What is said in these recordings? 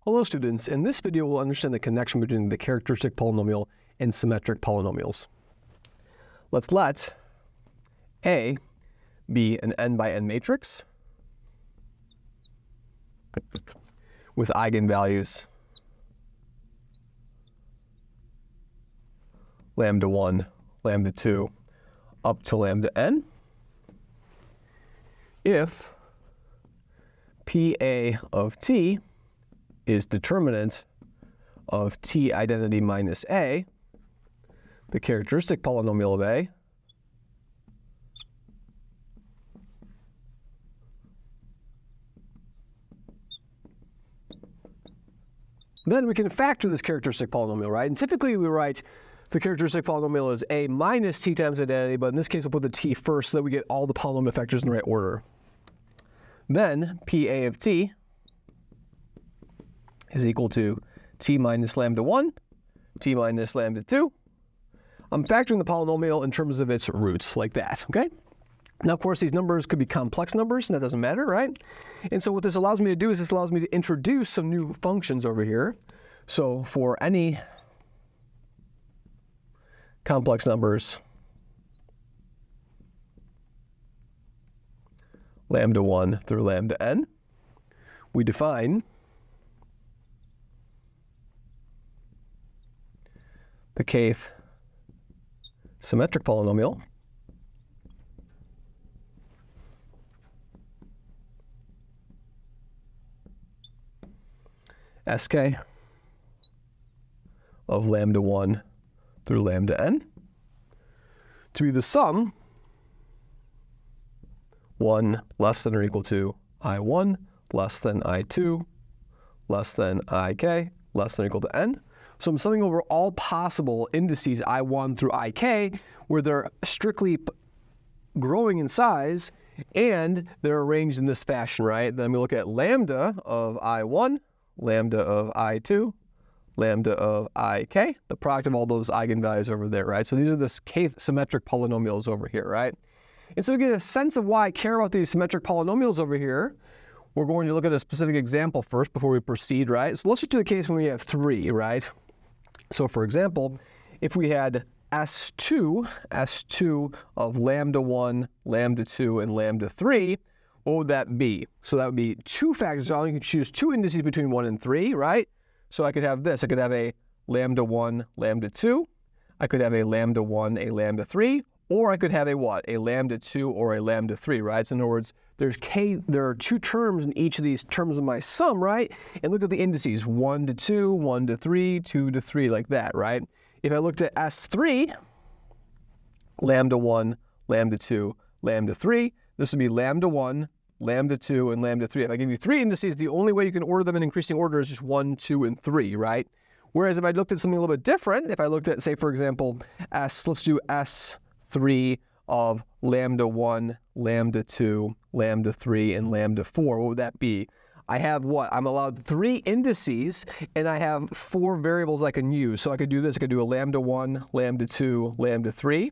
Hello students, in this video we'll understand the connection between the characteristic polynomial and symmetric polynomials. Let's let A be an n by n matrix with eigenvalues lambda 1, lambda 2, up to lambda n. If PA of t is determinant of t identity minus a, the characteristic polynomial of a, then we can factor this characteristic polynomial, right? And typically we write the characteristic polynomial as a minus t times identity, but in this case we'll put the t first so that we get all the polynomial factors in the right order. Then PA of t is equal to t minus lambda 1, t minus lambda 2. I'm factoring the polynomial in terms of its roots, like that, okay? Now, of course, these numbers could be complex numbers, and that doesn't matter, right? And so what this allows me to do is this allows me to introduce some new functions over here. So for any complex numbers, lambda 1 through lambda n, we define the kth symmetric polynomial Sk of lambda 1 through lambda n to be the sum 1 less than or equal to I1 less than I2 less than Ik less than or equal to n. So I'm summing over all possible indices I1 through Ik where they're strictly growing in size and they're arranged in this fashion, right? Then we look at lambda of I1, lambda of I2, lambda of Ik, the product of all those eigenvalues over there, right? So these are the kth symmetric polynomials over here, right? And so to get a sense of why I care about these symmetric polynomials over here, we're going to look at a specific example first before we proceed, right? So let's just do the case when we have 3, right? So for example, if we had S2 of lambda 1, lambda 2, and lambda 3, what would that be? So that would be 2 factors. So I only can choose 2 indices between 1 and 3, right? So I could have this. I could have a lambda 1, lambda 2. I could have a lambda 1, a lambda 3. Or I could have a what? A lambda 2 or a lambda 3, right? So in other words, there are 2 terms in each of these terms of my sum, right? And look at the indices, 1 to 2, 1 to 3, 2 to 3, like that, right? If I looked at S3, lambda 1, lambda 2, lambda 3, this would be lambda 1, lambda 2, and lambda 3. If I give you 3 indices, the only way you can order them in increasing order is just 1, 2, and 3, right? Whereas if I looked at something a little bit different, if I looked at, say, for example, let's do S3 of lambda 1, lambda 2, lambda 3, and lambda 4, what would that be? I have what? I'm allowed 3 indices, and I have 4 variables I can use. So I could do this. I could do a lambda 1, lambda 2, lambda 3.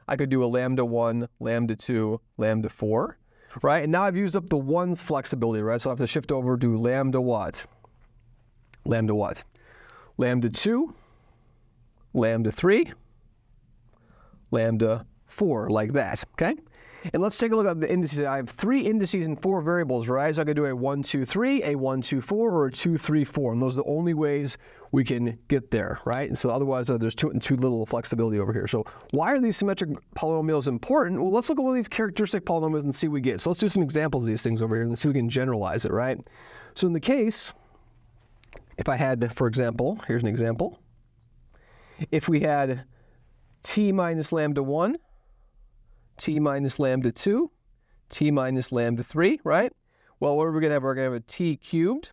I could do a lambda 1, lambda 2, lambda 4, right? And now I've used up the 1's flexibility, right? So I have to shift over to lambda what? Lambda what? Lambda 2, lambda 3, lambda 4, like that, okay? And let's take a look at the indices. I have 3 indices and 4 variables, right? So I could do a 1, 2, 3, a 1, 2, 4, or a 2, 3, 4. And those are the only ways we can get there, right? And so otherwise, there's too little flexibility over here. So why are these symmetric polynomials important? Well, let's look at one of these characteristic polynomials and see what we get. So let's do some examples of these things over here and see if we can generalize it, right? So in the case, if I had, for example, here's an example. If we had t minus lambda 1, t minus lambda 2, t minus lambda 3, right? Well, what are we going to have? We're going to have a t cubed,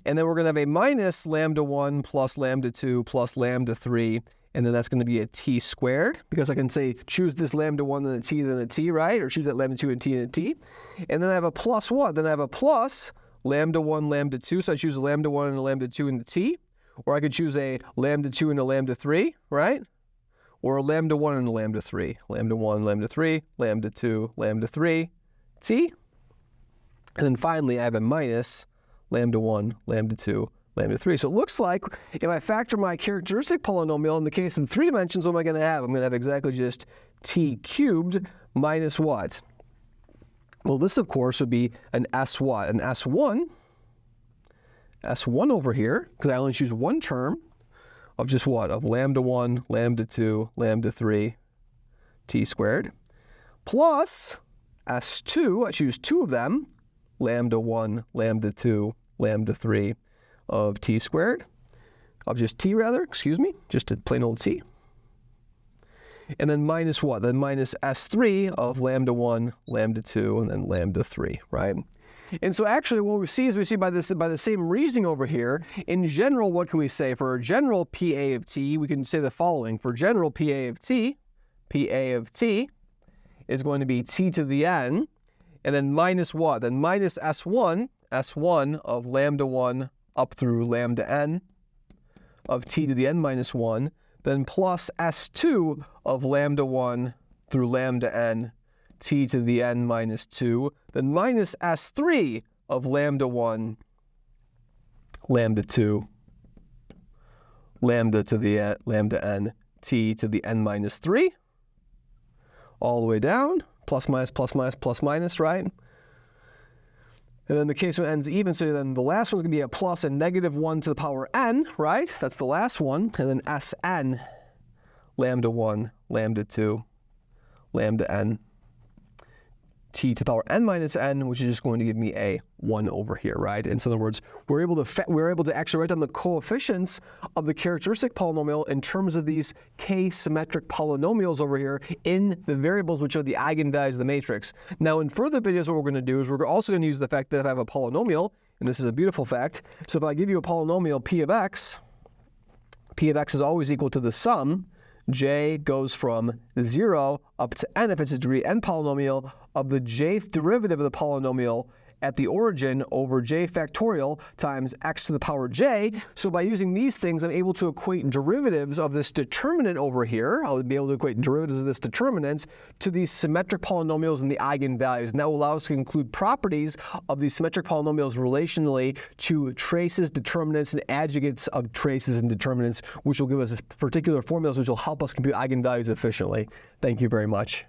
and then we're going to have a minus lambda 1 plus lambda 2 plus lambda 3, and then that's going to be a t squared, because I can say choose this lambda 1 then a t, right? Or choose that lambda 2 and a t. And then I have a plus what? Then I have a plus lambda 1, lambda 2, so I choose a lambda 1 and a lambda 2 and a t. Or I could choose a lambda 2 and a lambda 3, right? Or a lambda 1 and a lambda 3. Lambda 1, lambda 3, lambda 2, lambda 3, t. And then finally, I have a minus lambda 1, lambda 2, lambda 3. So it looks like if I factor my characteristic polynomial, in the case of 3 dimensions, what am I going to have? I'm going to have exactly just t cubed minus what? Well, this, of course, would be an S what? An S1 over here, because I only choose one term of just what? Of lambda 1, lambda 2, lambda 3, t squared, plus S2, I choose two of them, lambda 1, lambda 2, lambda 3 of t squared, of just t rather, excuse me, just a plain old t. And then minus what? Then minus S3 of lambda 1, lambda 2, and then lambda 3, right? And so actually what we see is by the same reasoning over here, in general, what can we say? For a general PA of t, we can say the following. For general PA of t is going to be t to the n, and then minus what? Then minus S1 of lambda 1 up through lambda n of t to the n minus 1, then plus S2 of lambda 1 through lambda n t to the n minus 2, then minus S3 of lambda 1, lambda 2, lambda to the lambda n t to the n minus 3, all the way down, plus minus, plus minus, plus minus, right? And then the case when n's even, so then the last one's going to be a plus and negative 1 to the power n, right? That's the last one. And then Sn, lambda 1, lambda 2, lambda n, t to the power n minus n, which is just going to give me a 1 over here, right? And so in other words, we're able to actually write down the coefficients of the characteristic polynomial in terms of these k-symmetric polynomials over here in the variables which are the eigenvalues of the matrix. Now in further videos, what we're going to do is we're also going to use the fact that if I have a polynomial, and this is a beautiful fact, so if I give you a polynomial p of x is always equal to the sum, j goes from 0 up to n if it's a degree n polynomial of the jth derivative of the polynomial at the origin over j factorial times x to the power j. So by using these things, I'm able to equate derivatives of this determinant over here. I'll be able to equate derivatives of this determinant to these symmetric polynomials and the eigenvalues. And that will allow us to include properties of these symmetric polynomials relationally to traces, determinants, and adjugates of traces and determinants, which will give us particular formulas which will help us compute eigenvalues efficiently. Thank you very much.